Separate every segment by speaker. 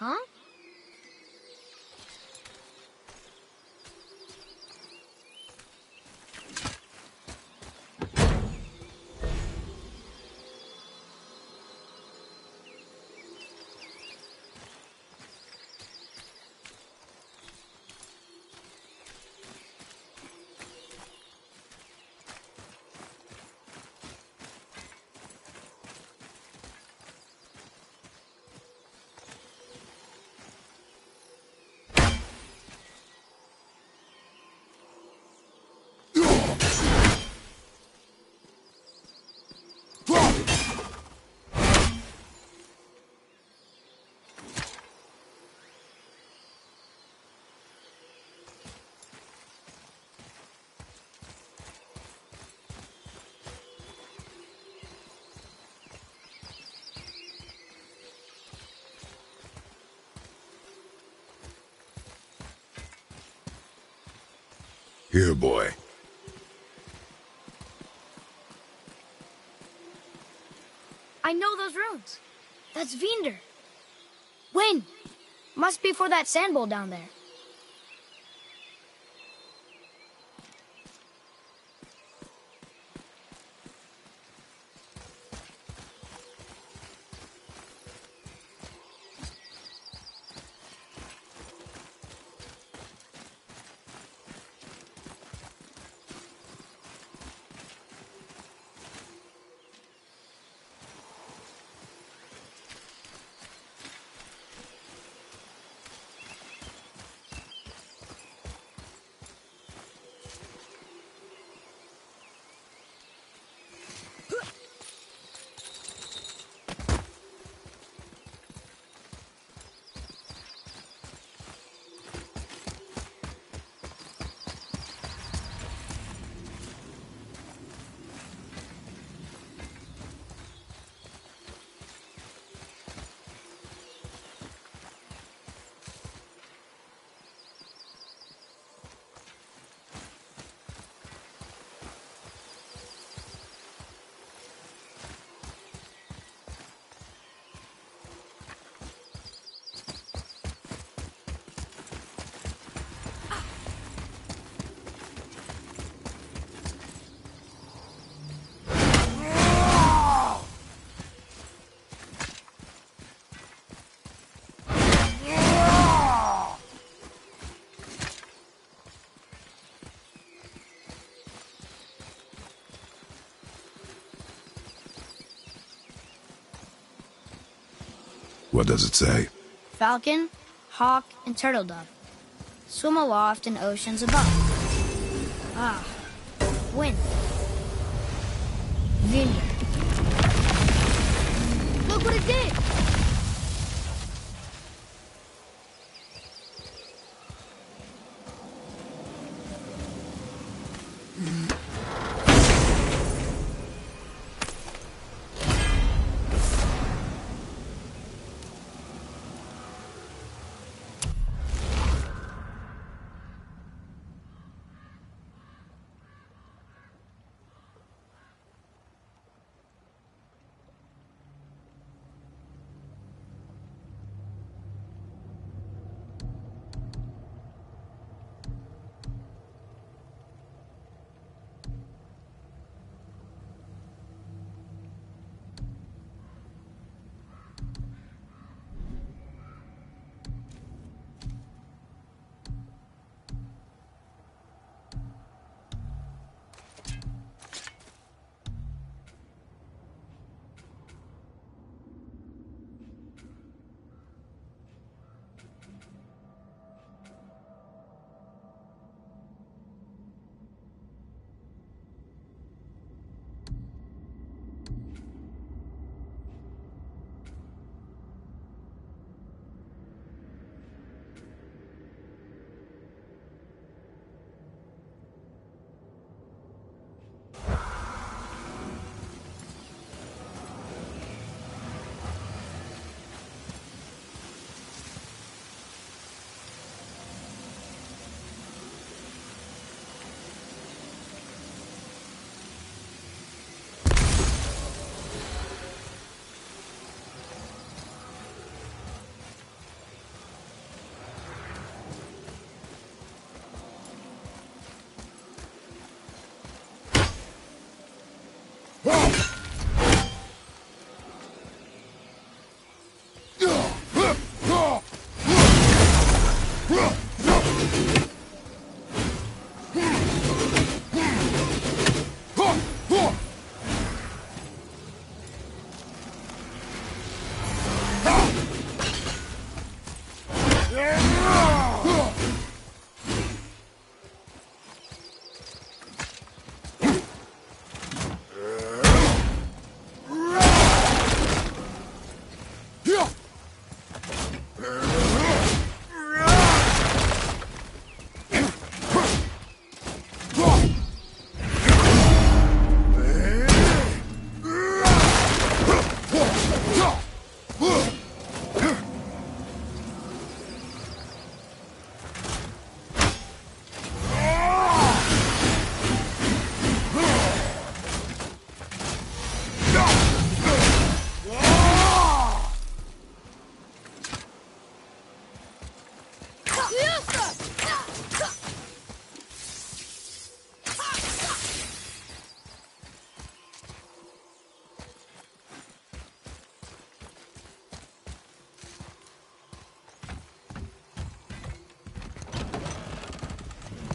Speaker 1: Huh?
Speaker 2: Here, boy.
Speaker 1: I know those runes. That's Vinder. When? Must be for that sand bowl down there.
Speaker 2: What does it say?
Speaker 1: Falcon, hawk, and turtle dove swim aloft in oceans above. Ah, wind. Vinder. Look what it did!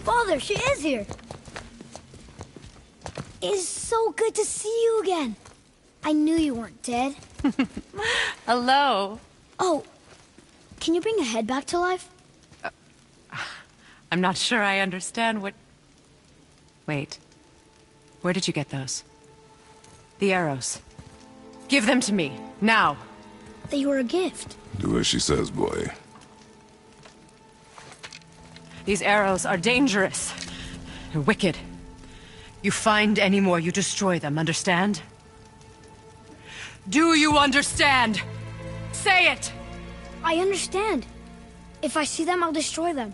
Speaker 1: Father, she is here. It's so good to see you again. I knew you weren't dead.
Speaker 3: Hello.
Speaker 1: Oh, can you bring a head back to life?
Speaker 3: I'm not sure I understand what... Wait. Where did you get those? The arrows. Give them to me, now.
Speaker 1: They were a gift.
Speaker 2: Do as she says, boy.
Speaker 3: These arrows are dangerous. They're wicked. You find any more, you destroy them, understand? Do you understand? Say it!
Speaker 1: I understand. If I see them, I'll destroy them.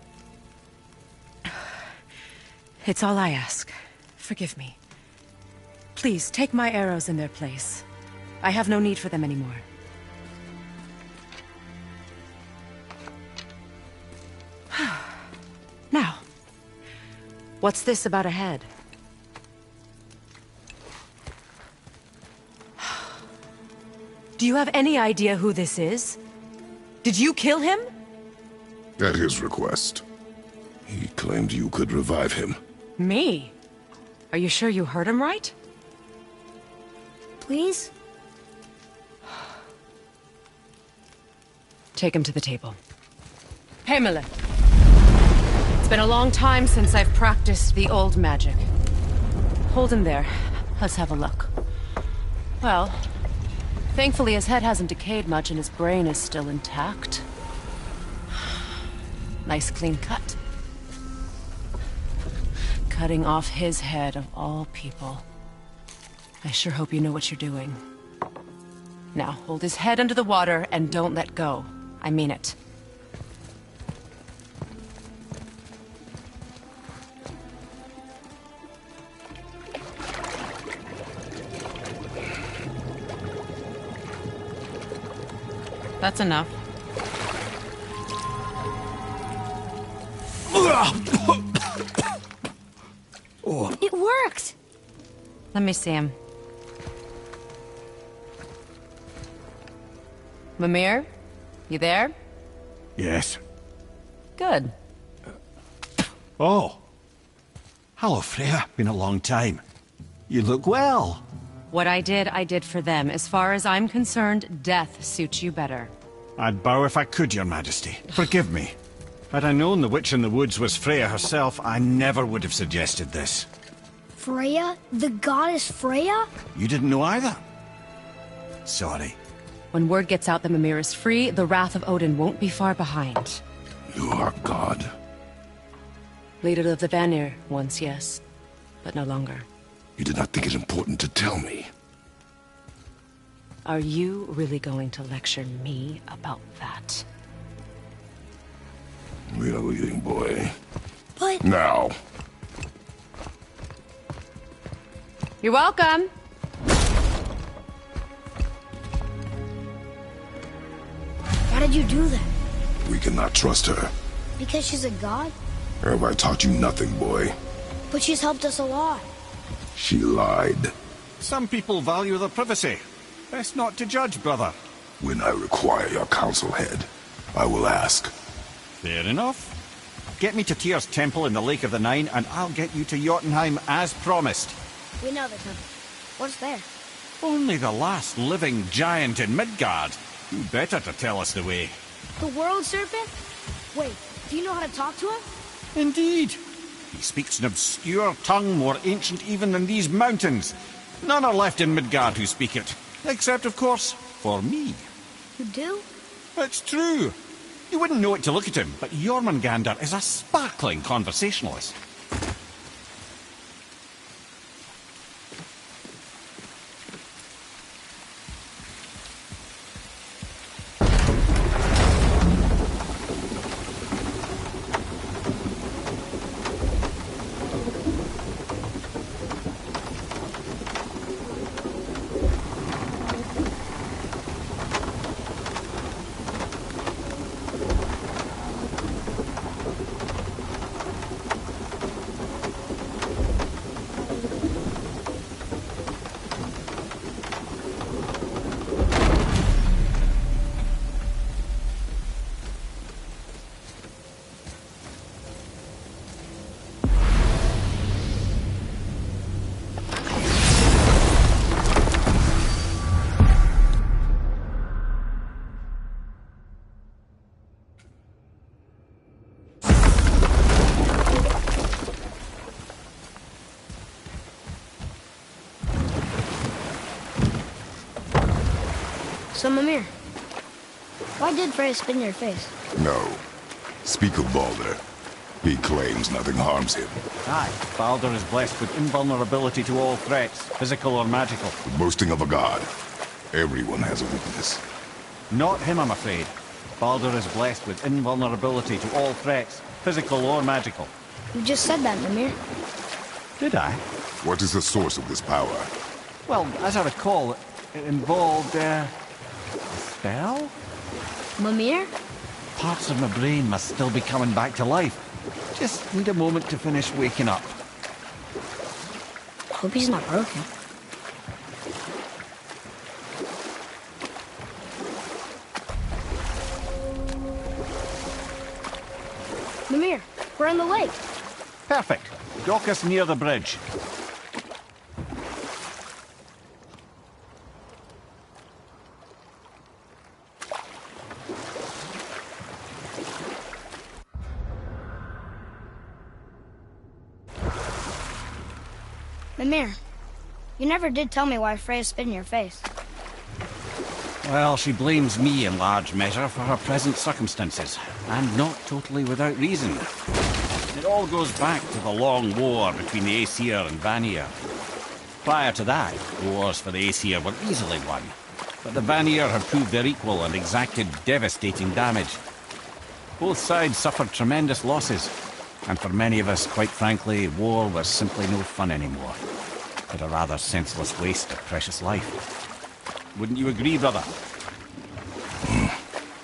Speaker 3: It's all I ask. Forgive me. Please, take my arrows in their place. I have no need for them anymore. Now, what's this about a head? Do you have any idea who this is? Did you kill him?
Speaker 2: At his request. He claimed you could revive him.
Speaker 3: Me? Are you sure you heard him right?
Speaker 1: Please?
Speaker 3: Take him to the table. Heimele. It's been a long time since I've practiced the old magic. Hold him there. Let's have a look. Well, thankfully his head hasn't decayed much and his brain is still intact. Nice clean cut. Cutting off his head of all people. I sure hope you know what you're doing. Now, hold his head under the water and don't let go. I mean it. That's enough.
Speaker 1: It worked!
Speaker 3: Let me see him. Mimir? You there?
Speaker 4: Yes.
Speaker 3: Good.
Speaker 4: Oh. Hello, Freya. Been a long time. You look well.
Speaker 3: What I did for them. As far as I'm concerned, death suits you better.
Speaker 4: I'd bow if I could, Your Majesty. Forgive me. Had I known the witch in the woods was Freya herself, I never would have suggested this.
Speaker 1: Freya? The goddess Freya?
Speaker 4: You didn't know either? Sorry.
Speaker 3: When word gets out that Mimir is free, the wrath of Odin won't be far behind.
Speaker 2: You are God.
Speaker 3: Leader of the Vanir, once yes, but no longer.
Speaker 2: You did not think it important to tell me.
Speaker 3: Are you really going to lecture me about that?
Speaker 2: We are leaving, boy.
Speaker 1: But...
Speaker 2: Now.
Speaker 3: You're welcome.
Speaker 1: Why did you do that?
Speaker 2: We cannot trust her.
Speaker 1: Because she's a god?
Speaker 2: Have I taught you nothing, boy?
Speaker 1: But she's helped us a lot.
Speaker 2: She lied.
Speaker 4: Some people value their privacy. Best not to judge, brother.
Speaker 2: When I require your council head, I will ask.
Speaker 4: Fair enough. Get me to Tyr's temple in the Lake of the Nine, and I'll get you to Jotunheim as promised.
Speaker 1: We know the temple. What's there?
Speaker 4: Only the last living giant in Midgard. Who better to tell us the way?
Speaker 1: The world serpent? Wait, do you know how to talk to him?
Speaker 4: Indeed. He speaks an obscure tongue more ancient even than these mountains. None are left in Midgard who speak it. Except, of course, for me.
Speaker 1: You do?
Speaker 4: It's true. You wouldn't know it to look at him, but Jormungandr is a sparkling conversationalist.
Speaker 1: So, Mimir, why did Freya spit in your face?
Speaker 2: No. Speak of Baldur. He claims nothing harms him.
Speaker 4: Aye, Baldur is blessed with invulnerability to all threats, physical or magical.
Speaker 2: The boasting of a god. Everyone has a weakness.
Speaker 4: Not him, I'm afraid. Baldur is blessed with invulnerability to all threats, physical or magical.
Speaker 1: You just said that, Mimir.
Speaker 4: Did I?
Speaker 2: What is the source of this power?
Speaker 4: Well, as I recall, it involved, a spell?
Speaker 1: Mimir?
Speaker 4: Parts of my brain must still be coming back to life. Just need a moment to finish waking up.
Speaker 1: Hope he's not broken. Mimir, we're on the lake.
Speaker 4: Perfect. Dock us near the bridge.
Speaker 1: Mimir, you never did tell me why Freya spit in your face.
Speaker 4: Well, she blames me in large measure for her present circumstances, and not totally without reason. It all goes back to the long war between the Aesir and Vanir. Prior to that, wars for the Aesir were easily won, but the Vanir had proved their equal and exacted devastating damage. Both sides suffered tremendous losses, and for many of us, quite frankly, war was simply no fun anymore, but a rather senseless waste of precious life. Wouldn't you agree, brother?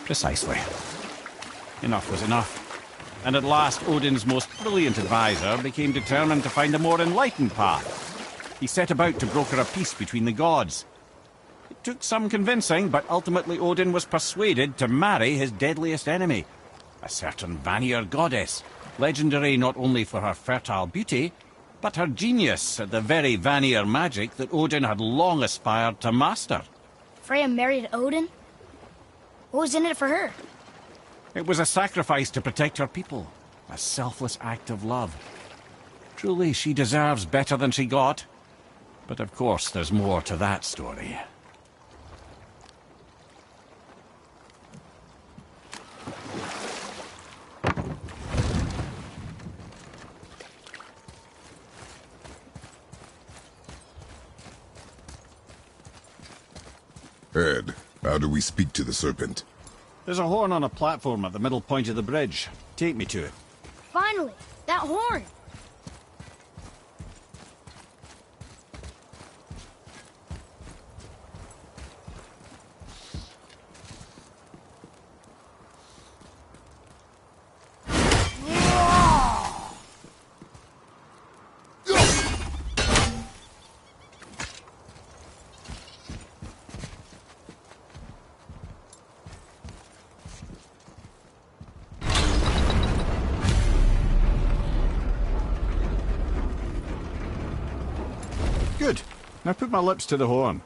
Speaker 4: Precisely. Enough was enough. And at last, Odin's most brilliant advisor became determined to find a more enlightened path. He set about to broker a peace between the gods. It took some convincing, but ultimately Odin was persuaded to marry his deadliest enemy, a certain Vanir goddess, legendary not only for her fertile beauty, but her genius at the very Vanir magic that Odin had long aspired to master.
Speaker 1: Freya married Odin? What was in it for her?
Speaker 4: It was a sacrifice to protect her people, a selfless act of love. Truly, she deserves better than she got. But of course, there's more to that story.
Speaker 2: Ed, how do we speak to the serpent?
Speaker 4: There's a horn on a platform at the middle point of the bridge. Take me to it.
Speaker 1: Finally, that horn!
Speaker 4: Good. Now put my lips to the horn.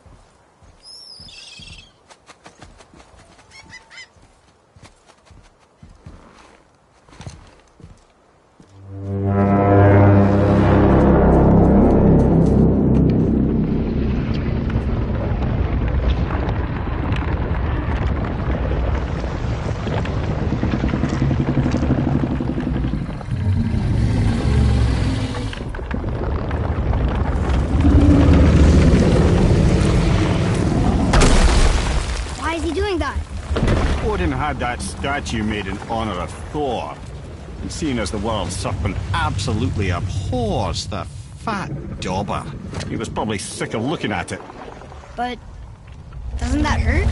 Speaker 4: Odin had that statue made in honor of Thor. And seeing as the world serpent absolutely abhors the fat dauber, he was probably sick of looking at it.
Speaker 1: But doesn't that hurt?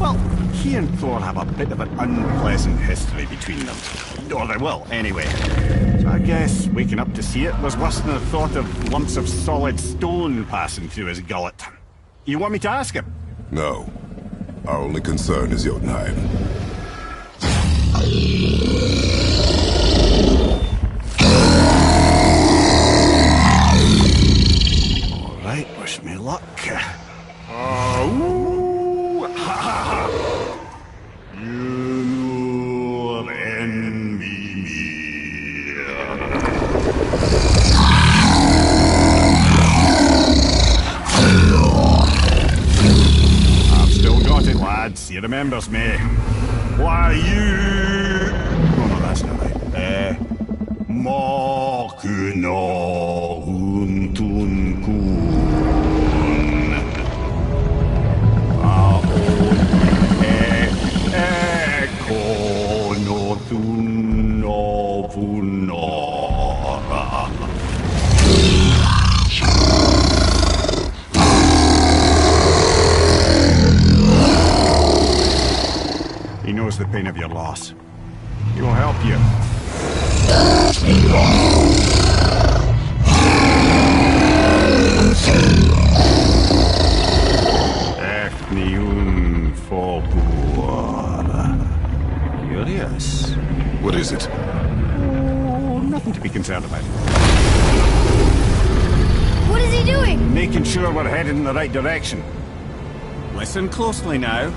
Speaker 4: Well, he and Thor have a bit of an unpleasant history between them. Or they will, anyway. So I guess waking up to see it was worse than the thought of lumps of solid stone passing through his gullet. You want me to ask him?
Speaker 2: No. Our only concern is Jotunheim.
Speaker 4: All right, wish me luck. You envy me. I've still got it, lad. he remembers me. Why you... Oh no, that's not right. Makuna Untun Kun. Aon Ekonotun Novunora. He knows the pain of your loss. He will help you. Ethniun Folkur. Curious.
Speaker 2: What is it?
Speaker 4: Oh, nothing to be concerned about.
Speaker 1: What is he doing?
Speaker 4: Making sure we're headed in the right direction. Listen closely now.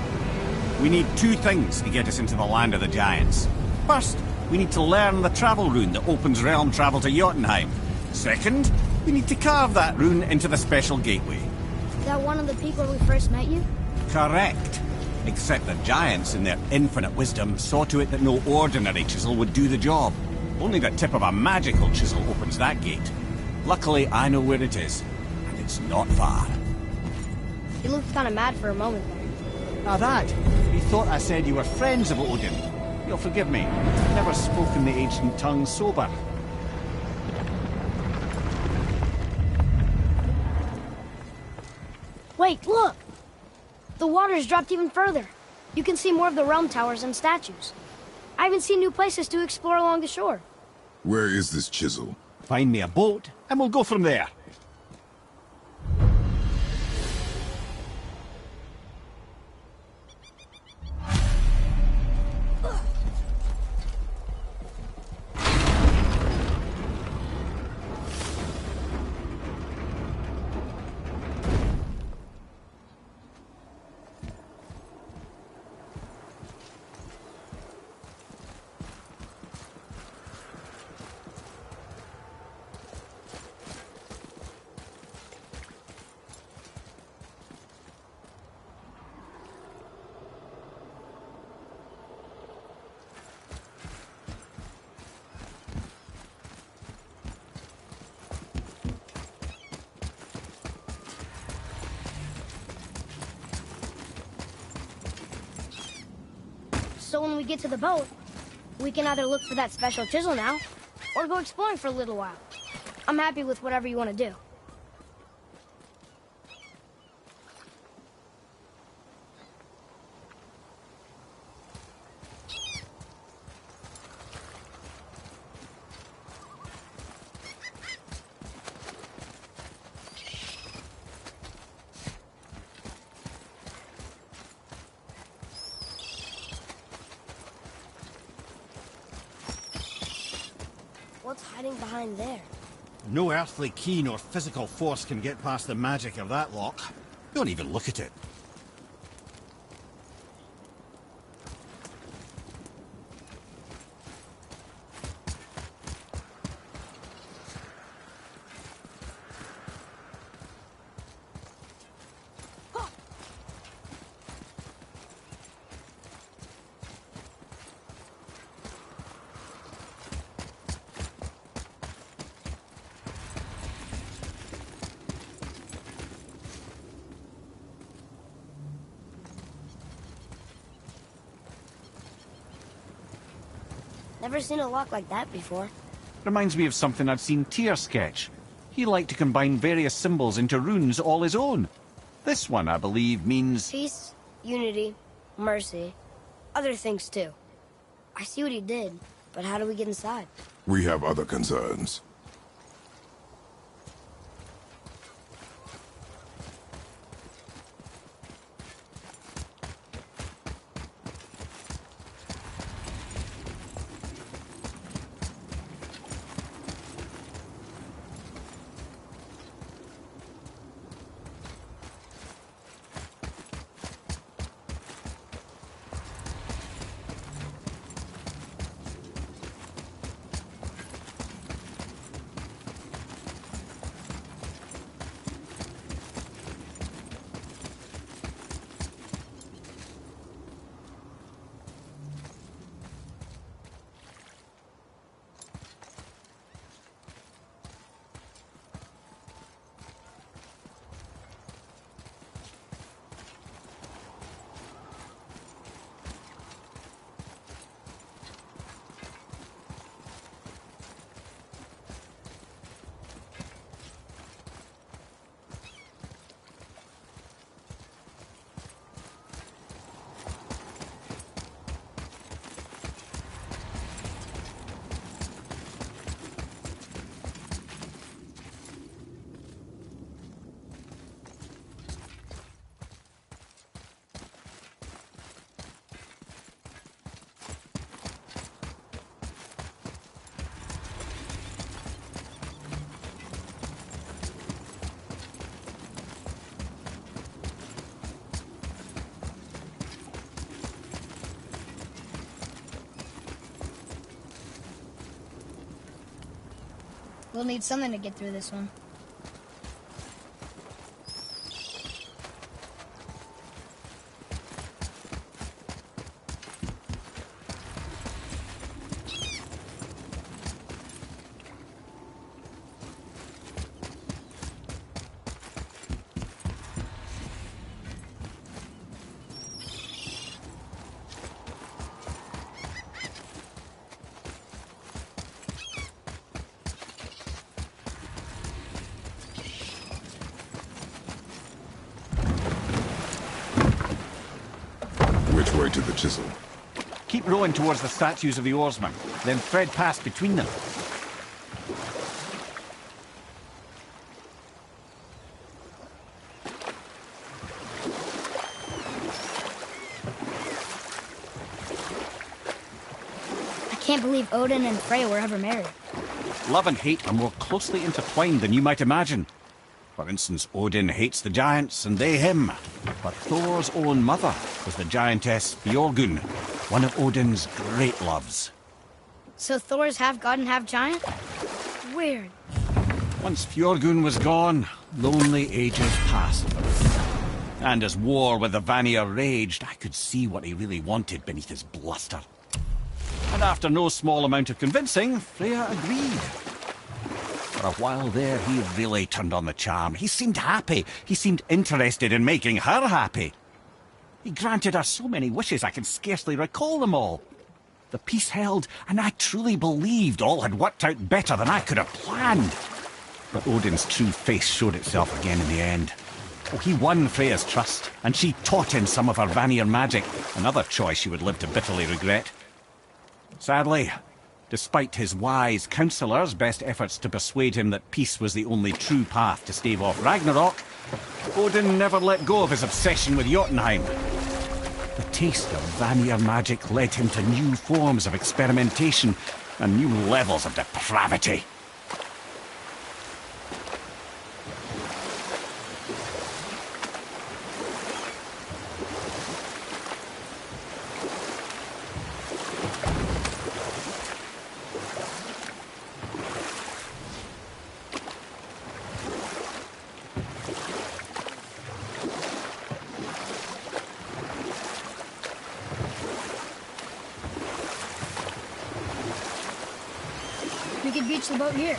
Speaker 4: We need two things to get us into the land of the giants. First, we need to learn the travel rune that opens realm travel to Jotunheim. Second, we need to carve that rune into the special gateway.
Speaker 1: Is that one of the peak where we first met you?
Speaker 4: Correct. Except the giants, in their infinite wisdom, saw to it that no ordinary chisel would do the job. Only the tip of a magical chisel opens that gate. Luckily, I know where it is, and it's not far.
Speaker 1: You looked kind of mad for a moment there.
Speaker 4: Now that, he thought I said you were friends of Odin. You'll forgive me. I've never spoken the ancient tongue sober.
Speaker 1: Wait, look! The water's dropped even further. You can see more of the realm towers and statues. I haven't seen new places to explore along the shore.
Speaker 2: Where is this chisel?
Speaker 4: Find me a boat, and we'll go from there.
Speaker 1: So when we get to the boat, we can either look for that special chisel now, or go exploring for a little while. I'm happy with whatever you want to do. What's hiding behind there?
Speaker 5: No earthly key nor physical force can get past the magic of that lock. Don't even look at it.
Speaker 1: Never seen a lock like that before.
Speaker 4: Reminds me of something I'd seen Tyr sketch. He liked to combine various symbols into runes all his own. This one, I believe, means...
Speaker 1: Peace, unity, mercy, other things too. I see what he did, but how do we get inside?
Speaker 2: We have other concerns.
Speaker 1: We'll need something to get through this one.
Speaker 2: Which way to the chisel?
Speaker 4: Keep rowing towards the statues of the oarsmen, then thread past between them.
Speaker 1: I can't believe Odin and Freya were ever married.
Speaker 4: Love and hate are more closely intertwined than you might imagine. For instance, Odin hates the giants and they him. But Thor's own mother was the giantess Björgun, one of Odin's great loves.
Speaker 1: So Thor's half god and half giant? Weird.
Speaker 4: Once Björgun was gone, lonely ages passed for him. And as war with the Vanir raged, I could see what he really wanted beneath his bluster. And after no small amount of convincing, Freya agreed. For a while there, he really turned on the charm. He seemed happy. He seemed interested in making her happy. He granted her so many wishes I can scarcely recall them all. The peace held, and I truly believed all had worked out better than I could have planned. But Odin's true face showed itself again in the end. Oh, he won Freya's trust, and she taught him some of her Vanir magic, another choice she would live to bitterly regret. Sadly, despite his wise counsellors' best efforts to persuade him that peace was the only true path to stave off Ragnarok, Odin never let go of his obsession with Jotunheim. The taste of Vanir magic led him to new forms of experimentation and new levels of depravity.
Speaker 1: We could beach the boat here.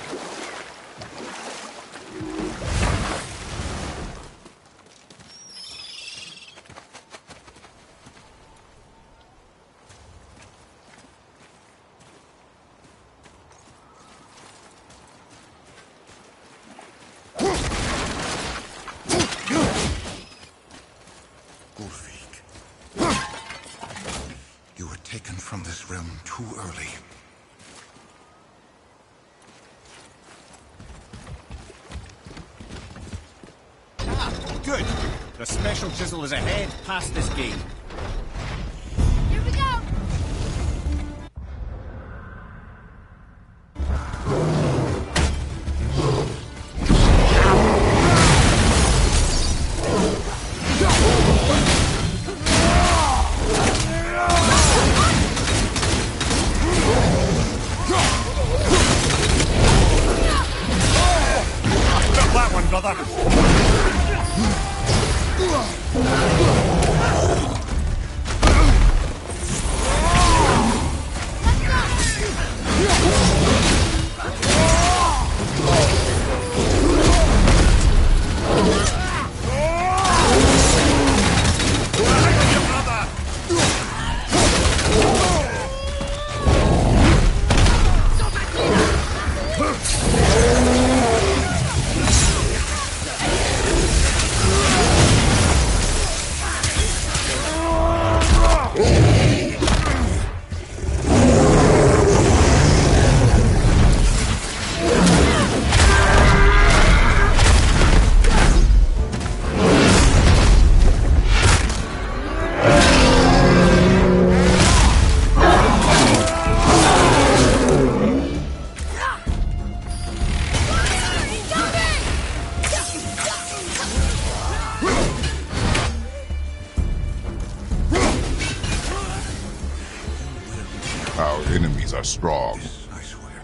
Speaker 6: Ulfik, you were taken from this realm too early.
Speaker 4: Good. The special chisel is ahead, past this gate.
Speaker 1: Here we go!
Speaker 5: Got that one, brother!
Speaker 2: Our enemies are strong.
Speaker 6: I swear.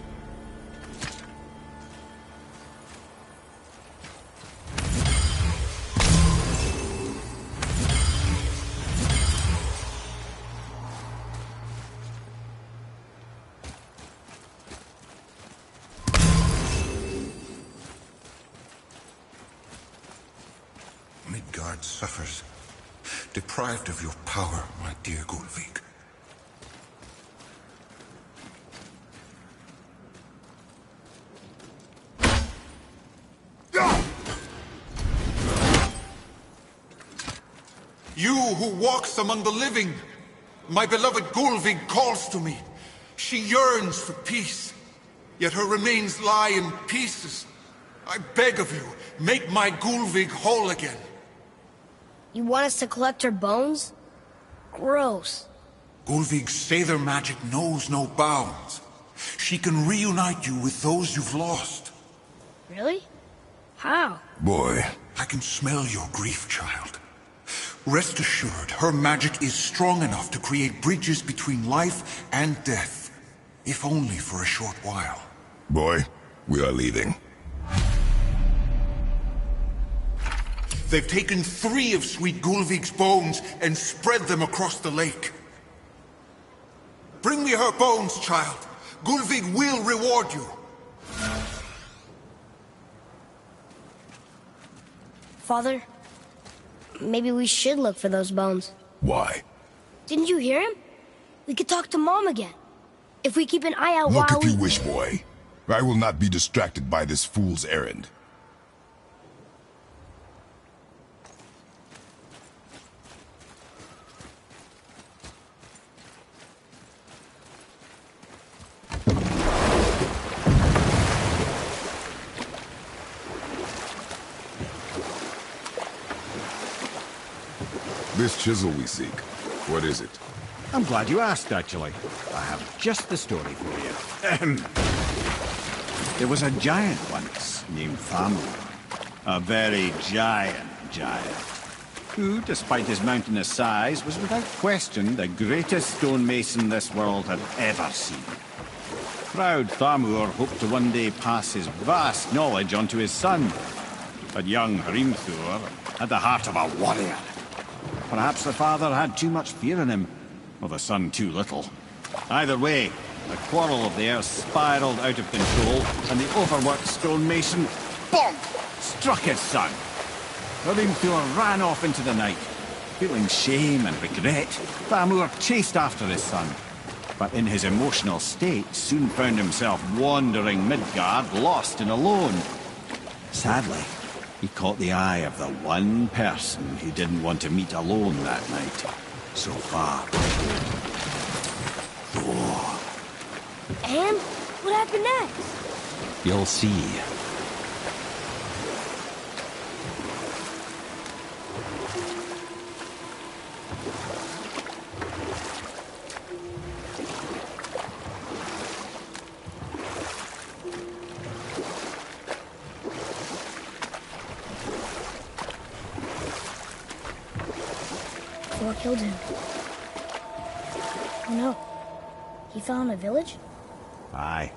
Speaker 6: Midgard suffers, deprived of your power, my dear Gullveig. You who walks among the living, my beloved Gullveig calls to me. She yearns for peace, yet her remains lie in pieces. I beg of you, make my Gullveig whole again.
Speaker 1: You want us to collect her bones? Gross.
Speaker 6: Gullveig's Seidr magic knows no bounds. She can reunite you with those you've lost.
Speaker 1: Really? How?
Speaker 2: Boy.
Speaker 6: I can smell your grief, child. Rest assured, her magic is strong enough to create bridges between life and death. If only for a short while.
Speaker 2: Boy, we are leaving.
Speaker 6: They've taken 3 of sweet Gullveig's bones and spread them across the lake. Bring me her bones, child. Gullveig will reward you.
Speaker 1: Father, maybe we should look for those bones.
Speaker 2: Why?
Speaker 1: Didn't you hear him? We could talk to Mom again. If we keep an eye out
Speaker 2: Look
Speaker 1: while
Speaker 2: if you wish, boy. I will not be distracted by this fool's errand. This chisel we seek, what is it?
Speaker 5: I'm glad you asked, actually. I have just the story for you. There was a giant once, named Thamur. A very giant, who, despite his mountainous size, was without question the greatest stonemason this world had ever seen. Proud Thamur hoped to one day pass his vast knowledge on to his son. But young Hrimthur had the heart of a warrior. Perhaps the father had too much fear in him, or the son too little. Either way, the quarrel of theirs spiraled out of control, and the overworked stonemason, bonk, struck his son. Hrimthur ran off into the night. Feeling shame and regret, Thamur chased after his son. But in his emotional state, soon found himself wandering Midgard, lost and alone. Sadly, he caught the eye of the one person he didn't want to meet alone that night. So far. Thor.
Speaker 1: And? What happened next?
Speaker 4: You'll see.
Speaker 1: Thor killed him. Oh no. He fell in a village?
Speaker 5: Aye.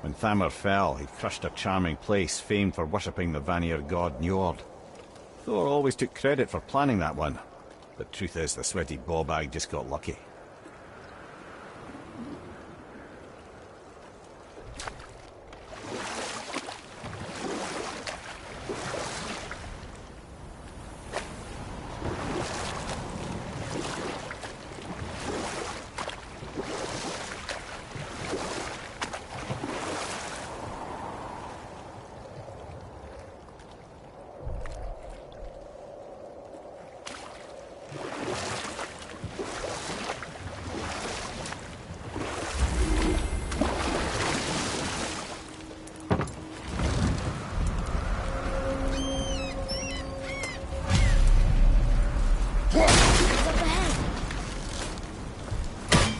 Speaker 5: When Thamur fell, he crushed a charming place famed for worshipping the Vanir god Njord. Thor always took credit for planning that one. The truth is, the sweaty ballbag just got lucky.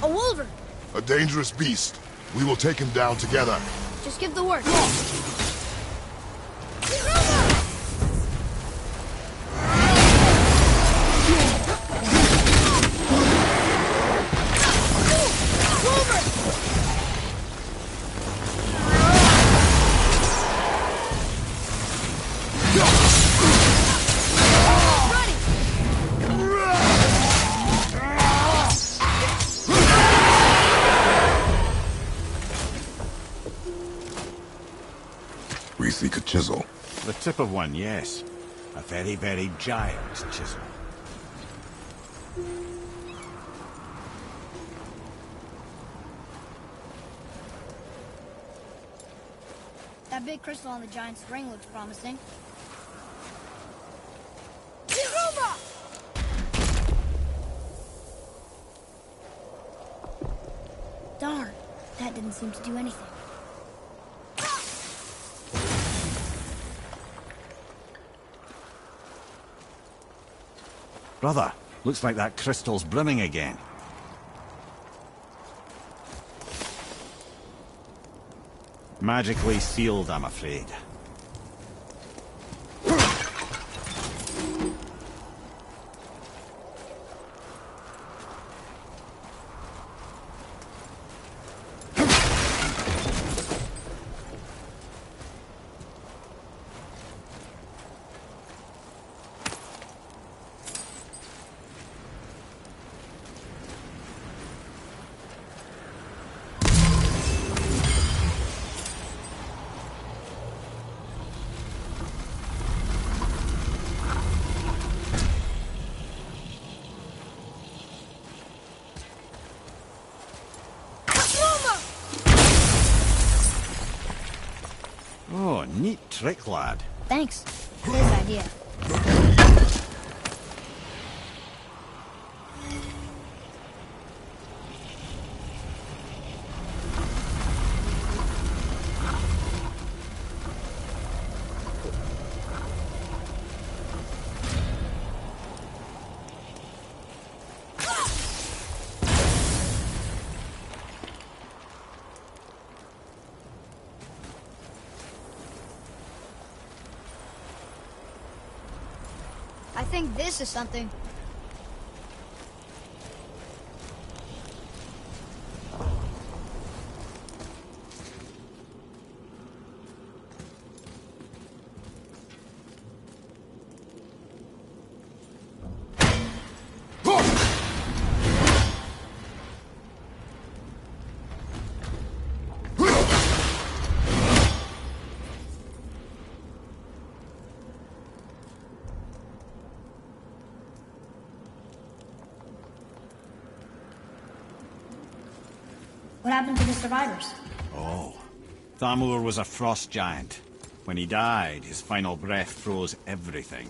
Speaker 1: A wolver!
Speaker 2: A dangerous beast. We will take him down together.
Speaker 1: Just give the word.
Speaker 2: We seek a chisel.
Speaker 5: The tip of one, yes. A very, very giant chisel.
Speaker 1: That big crystal on the giant's ring looks promising. Darn, that didn't seem to do anything.
Speaker 5: Brother, looks like that crystal's brimming again. Magically sealed, I'm afraid. Oh, neat trick, lad.
Speaker 1: Thanks. His idea. I think this is something. What happened to the survivors?
Speaker 5: Oh. Thamur was a frost giant. When he died, his final breath froze everything.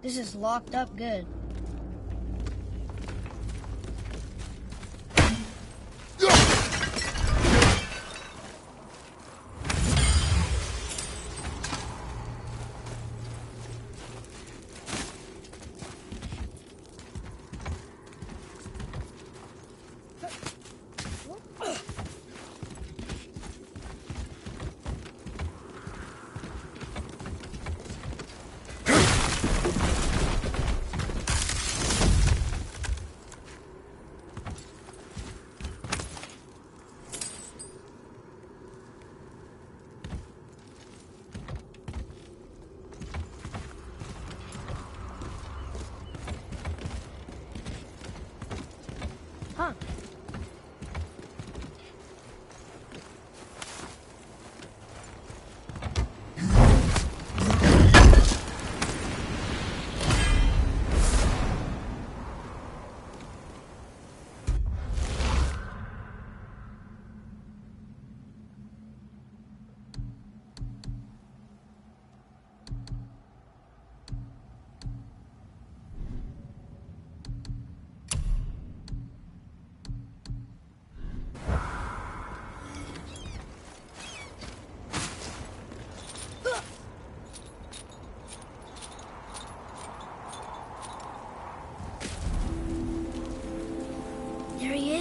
Speaker 1: This is locked up good.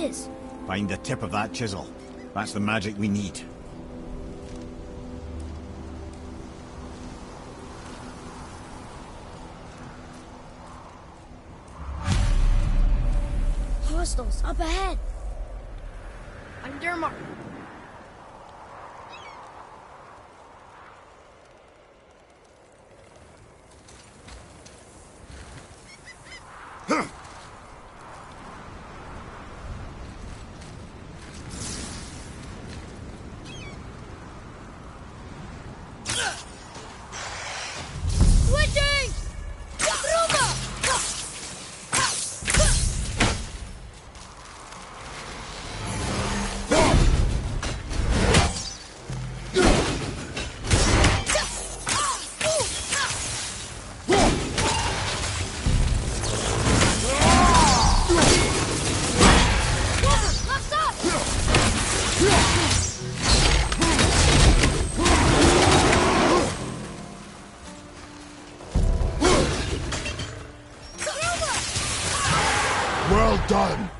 Speaker 1: is.
Speaker 5: Find the tip of that chisel. That's the magic we need.
Speaker 1: Hostiles up ahead. I'm Dermar. Switching! Left up!
Speaker 2: Well done!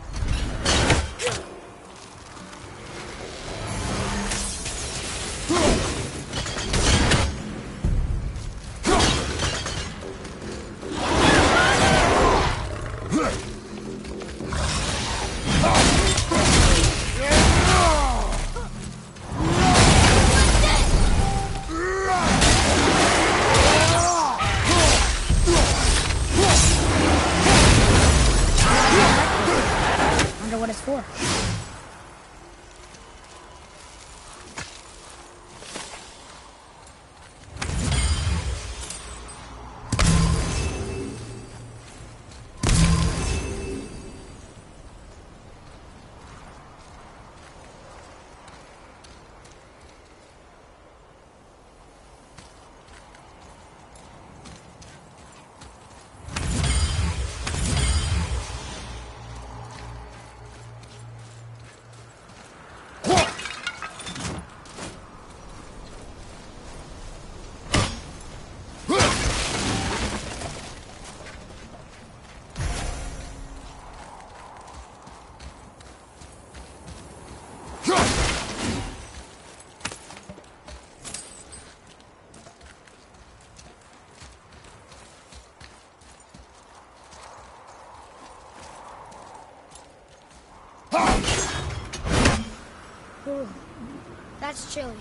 Speaker 1: Wonder what it's for. Ooh, that's chilly.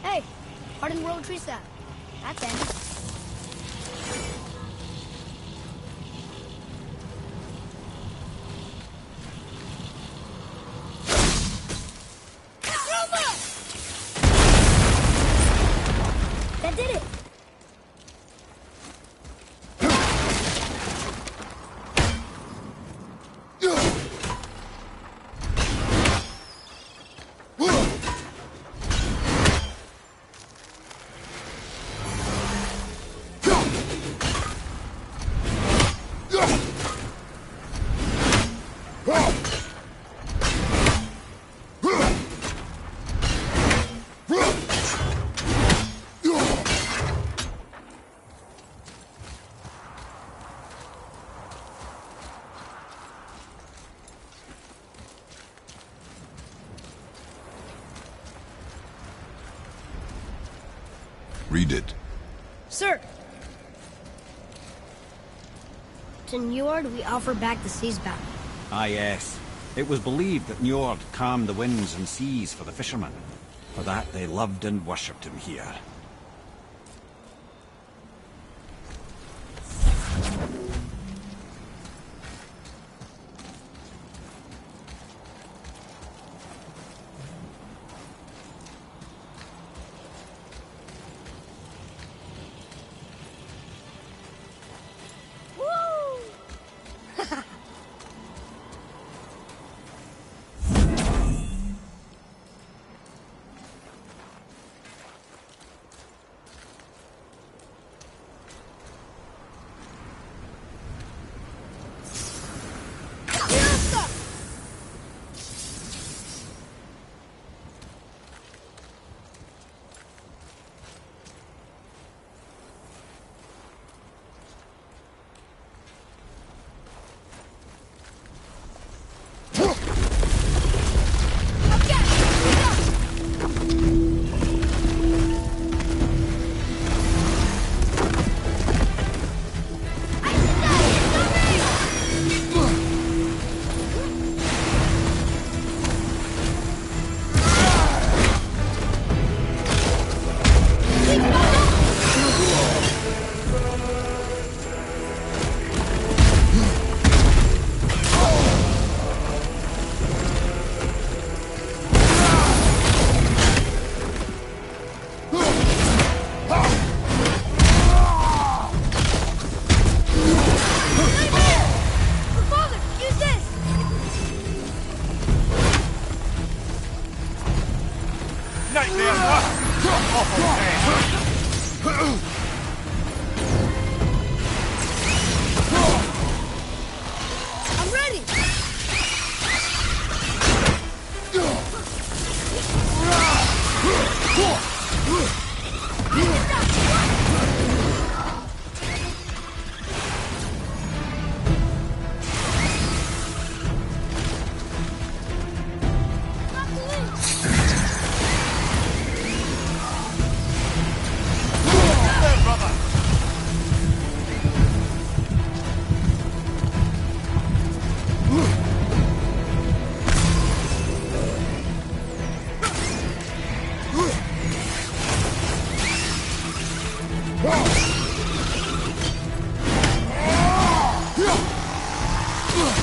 Speaker 1: Hey, Hardened World Tree Staff. That's Annie. That did it!
Speaker 2: Read it.
Speaker 1: Sir! To Njord, we offer back the sea's bounty.
Speaker 4: Ah, yes. It was believed that Njord calmed the winds and seas for the fishermen. For that, they loved and worshipped him here.
Speaker 1: I'm ready!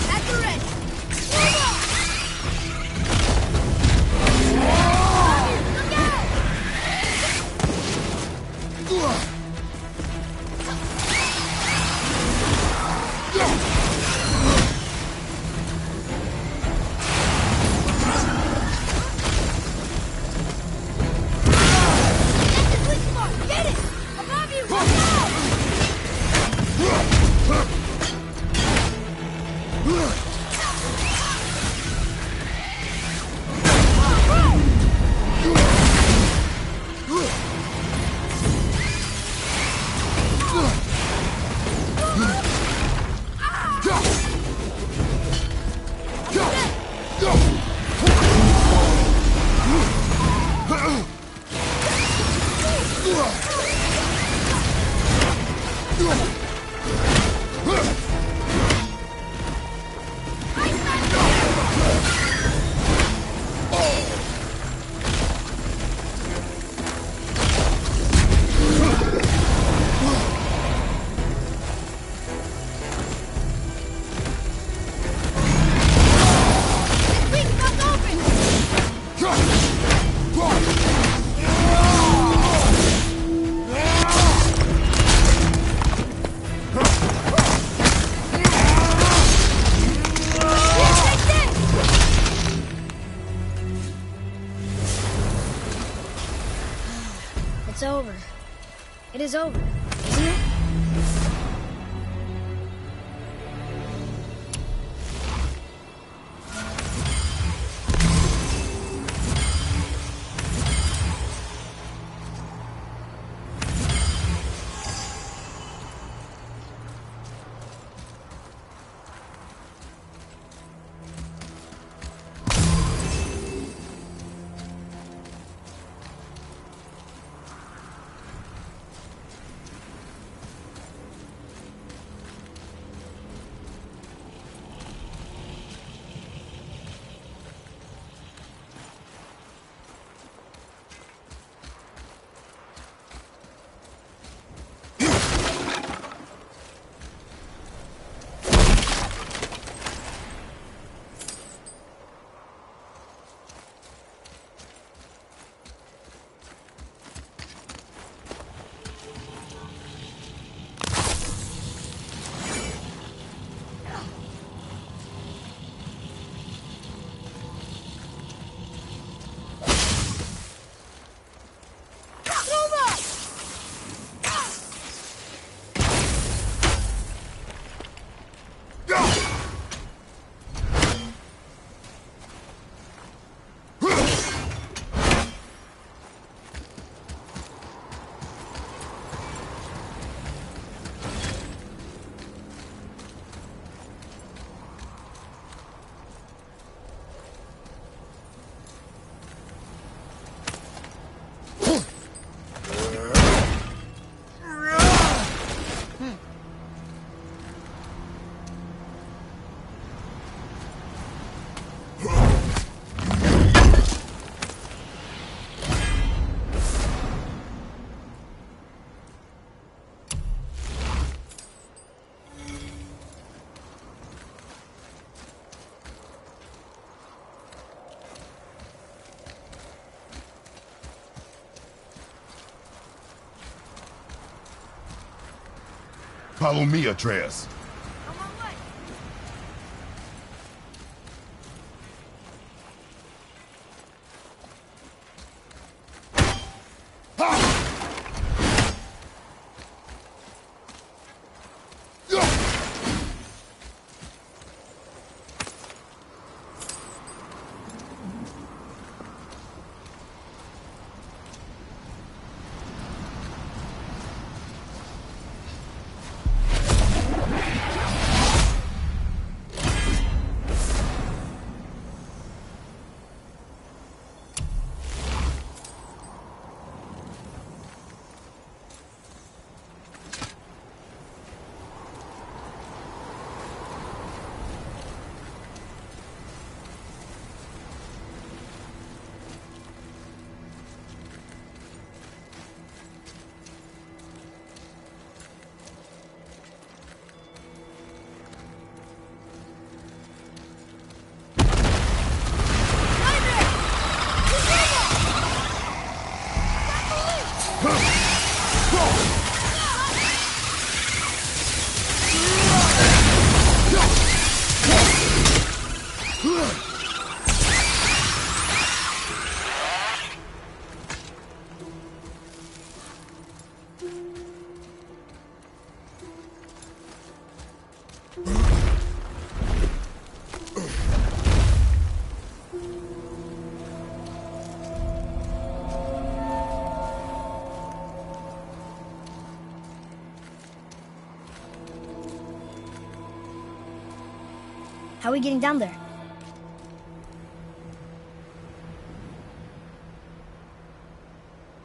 Speaker 1: At the ready! Move on! Look out! Get the police car! Get it! Above you! Watch out! It's over. It is over, isn't it?
Speaker 2: Follow me, Atreus.
Speaker 1: On my way. How are we getting down there?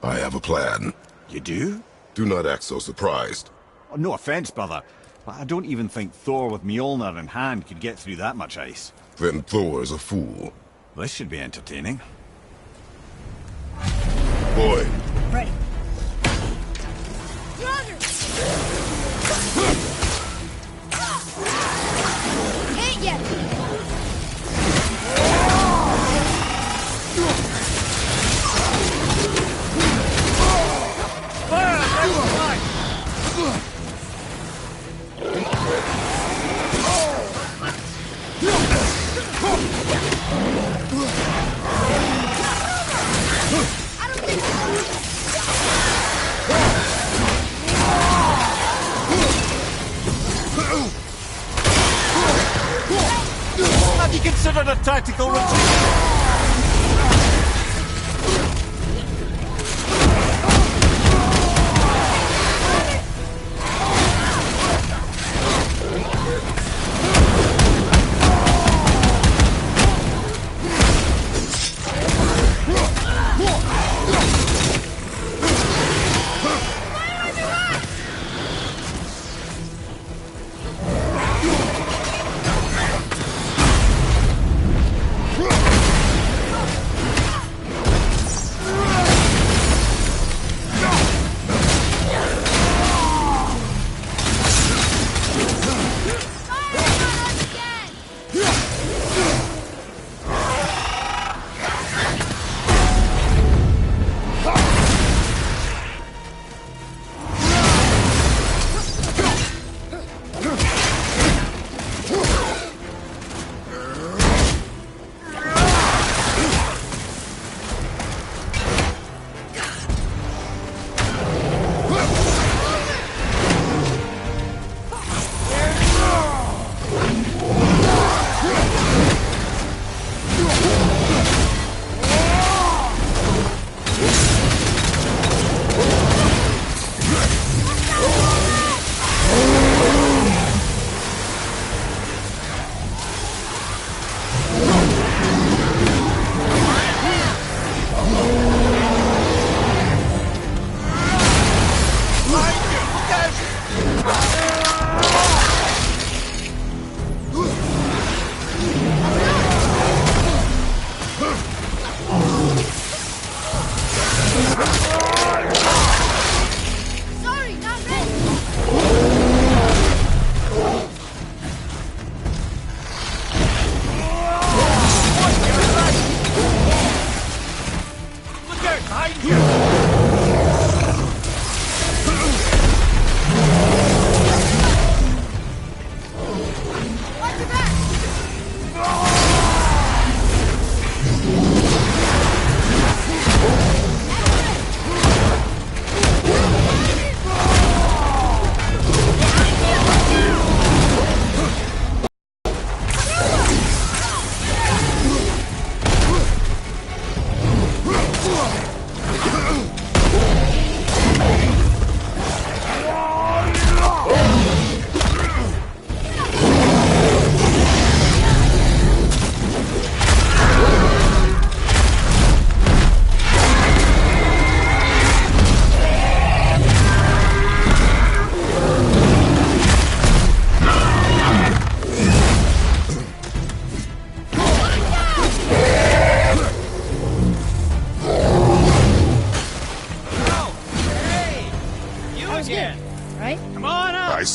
Speaker 2: I have a plan.
Speaker 5: You do?
Speaker 2: Do not act so surprised.
Speaker 5: Oh, no offense, brother, but I don't even think Thor with Mjolnir in hand could get through that much ice.
Speaker 2: Then Thor is a fool.
Speaker 5: This should be entertaining.
Speaker 2: Boy,
Speaker 1: Ready. Roger! Ain't yet!
Speaker 5: Have you considered a tactical retreat?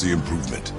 Speaker 2: efficiency improvement.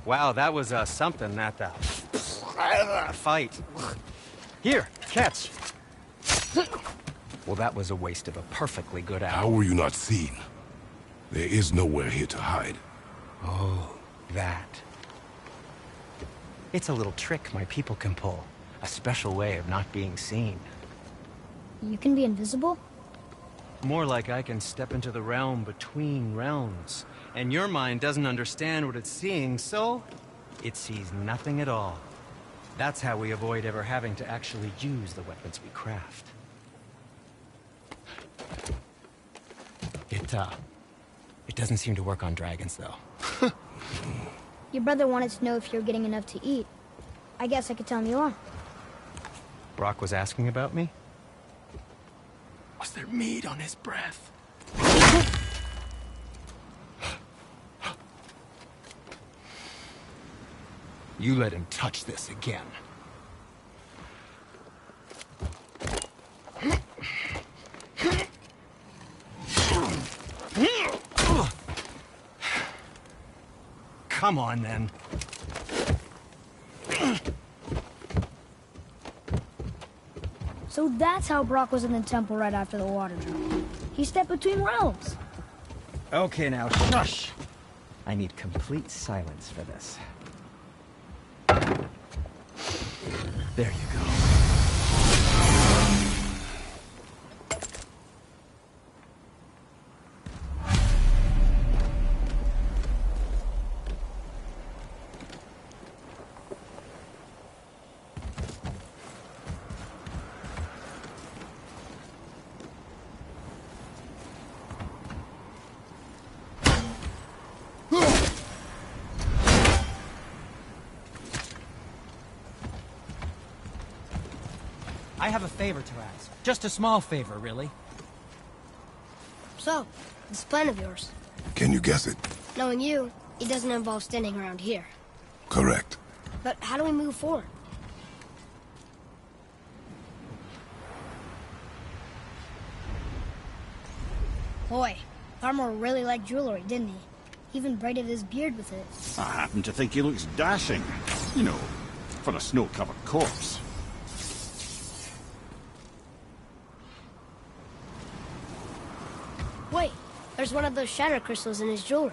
Speaker 7: Wow, that was something, that fight. Here, catch. Well, that was a waste of a perfectly good hour.
Speaker 2: How were you not seen? There is nowhere here to hide.
Speaker 7: Oh, that. It's a little trick my people can pull. A special way of not being seen.
Speaker 1: You can be invisible?
Speaker 7: More like I can step into the realm between realms. And your mind doesn't understand what it's seeing, so it sees nothing at all. That's how we avoid ever having to actually use the weapons we craft. It doesn't seem to work on dragons, though.
Speaker 1: Your brother wanted to know if you're getting enough to eat. I guess I could tell him you are.
Speaker 7: Brock was asking about me? Was there meat on his breath? You let him touch this again. Come on, then.
Speaker 1: So that's how Brock was in the temple right after the water drop. He stepped between realms.
Speaker 7: Okay, now, shush! I need complete silence for this. There you go.
Speaker 8: I have a favor to ask. Just a small favor, really.
Speaker 1: So, this plan of yours.
Speaker 2: Can you guess it?
Speaker 1: Knowing you, it doesn't involve standing around here.
Speaker 2: Correct.
Speaker 1: But how do we move forward? Boy, Armor really liked jewelry, didn't he? He even braided his beard with it.
Speaker 5: I happen to think he looks dashing. You know, for a snow-covered corpse.
Speaker 1: Wait, there's one of those shatter crystals in his jewelry.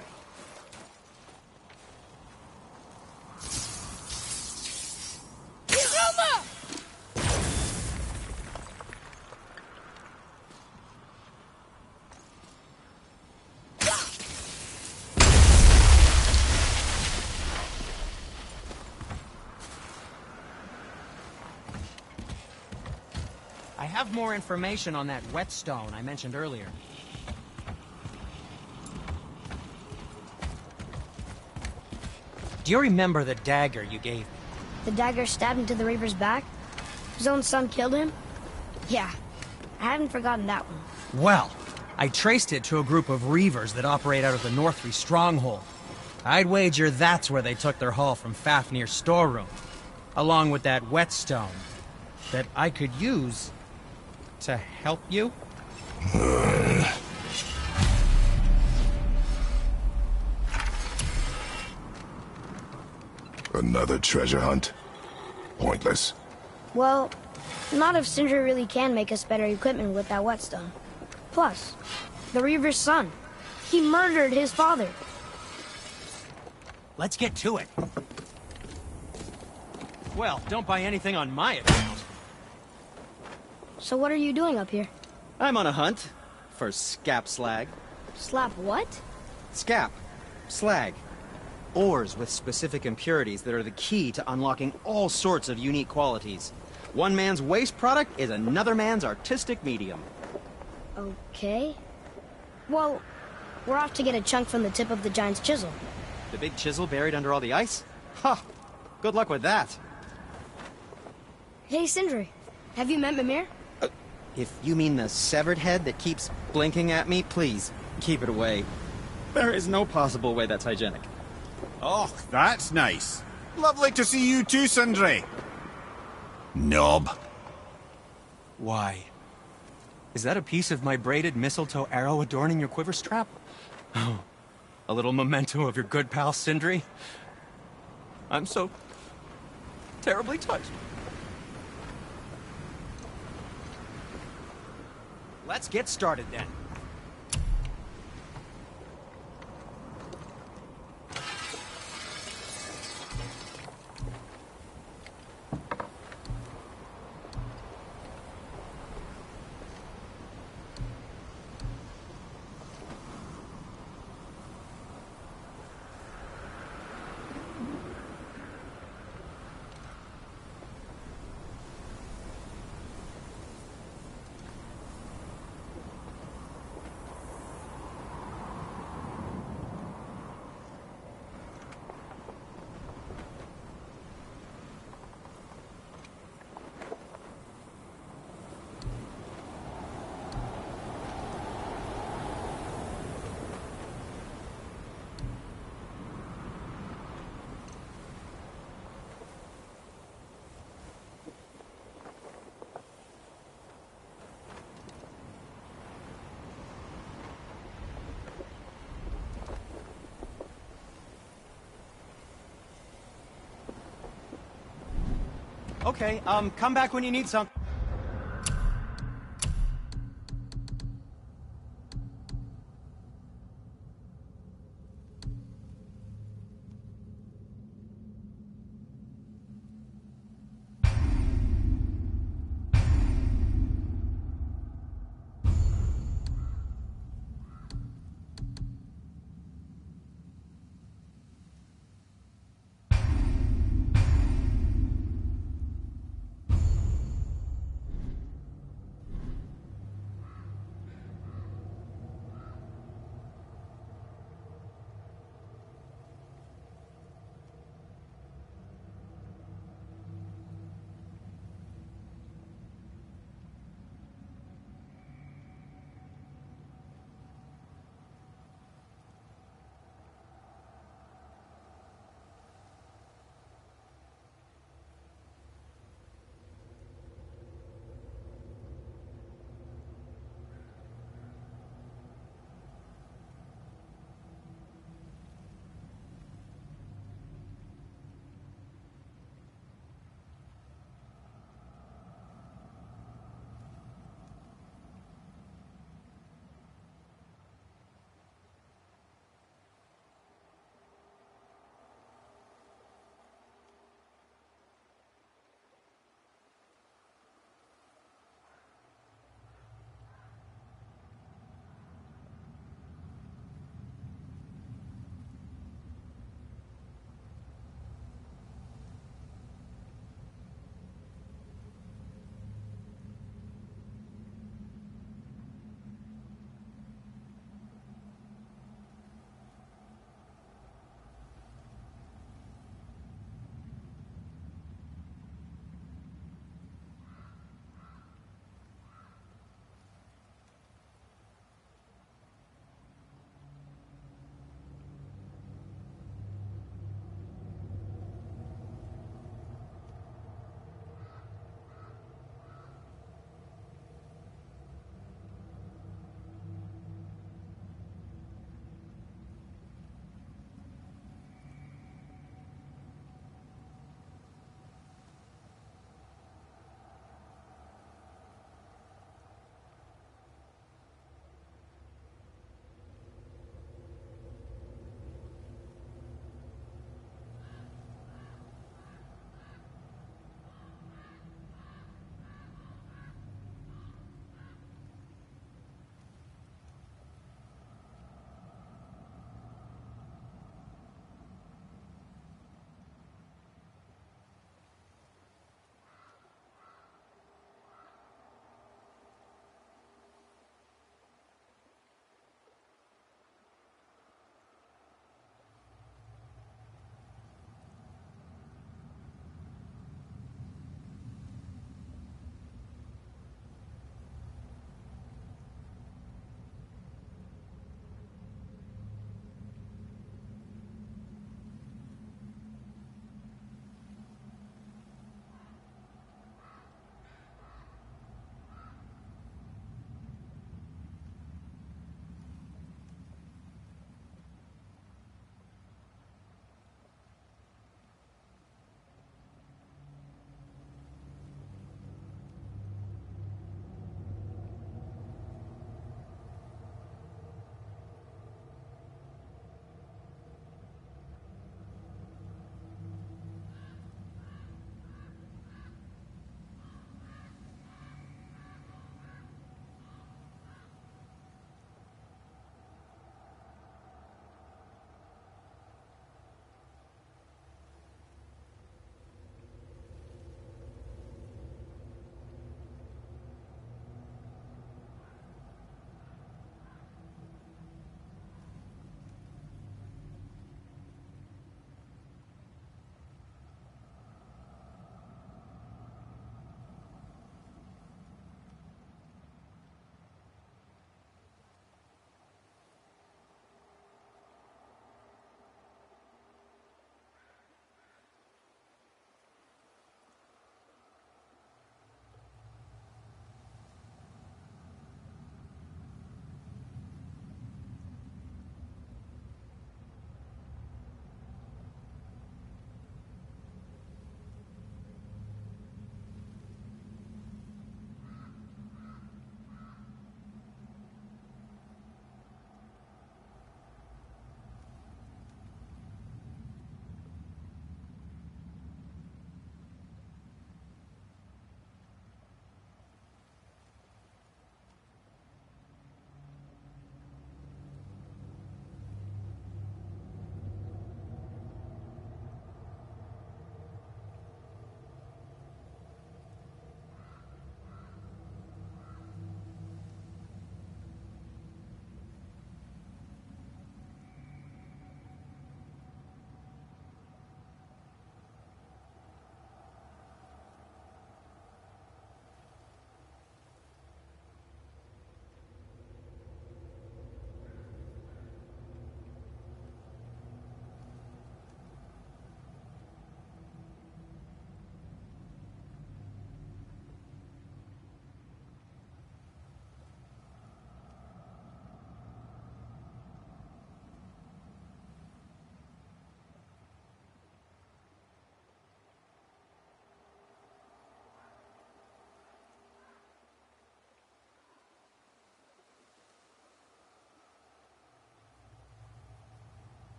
Speaker 8: I have more information on that whetstone I mentioned earlier. Do you remember the dagger you gave me?
Speaker 1: The dagger stabbed into the Reaver's back? His own son killed him? Yeah, I haven't forgotten that one.
Speaker 8: Well, I traced it to a group of Reavers that operate out of the Northree stronghold. I'd wager that's where they took their haul from Fafnir's storeroom, along with that whetstone. that I could use to help you?
Speaker 2: Another treasure hunt? Pointless.
Speaker 1: Well, not if Sindri really can make us better equipment with that whetstone. Plus, the Reaver's son. He murdered his father.
Speaker 8: Let's get to it. Well, don't buy anything on my account.
Speaker 1: So what are you doing up here?
Speaker 9: I'm on a hunt for scap slag.
Speaker 1: Slap what?
Speaker 9: Scap. Slag. Ores with specific impurities that are the key to unlocking all sorts of unique qualities. One man's waste product is another man's artistic medium.
Speaker 1: Okay. Well, we're off to get a chunk from the tip of the giant's chisel.
Speaker 9: The big chisel buried under all the ice? Ha! Good luck with that.
Speaker 1: Hey, Sindri. Have you met Mimir?
Speaker 9: If you mean the severed head that keeps blinking at me, please, keep it away. There is no possible way that's hygienic.
Speaker 5: Oh, that's nice. Lovely to see you too, Sindri. Knob.
Speaker 7: Why? Is that a piece of my braided mistletoe arrow adorning your quiver strap? Oh, a little memento of your good pal Sindri? I'm so terribly touched.
Speaker 8: Let's get started then. Okay, come back when you need some.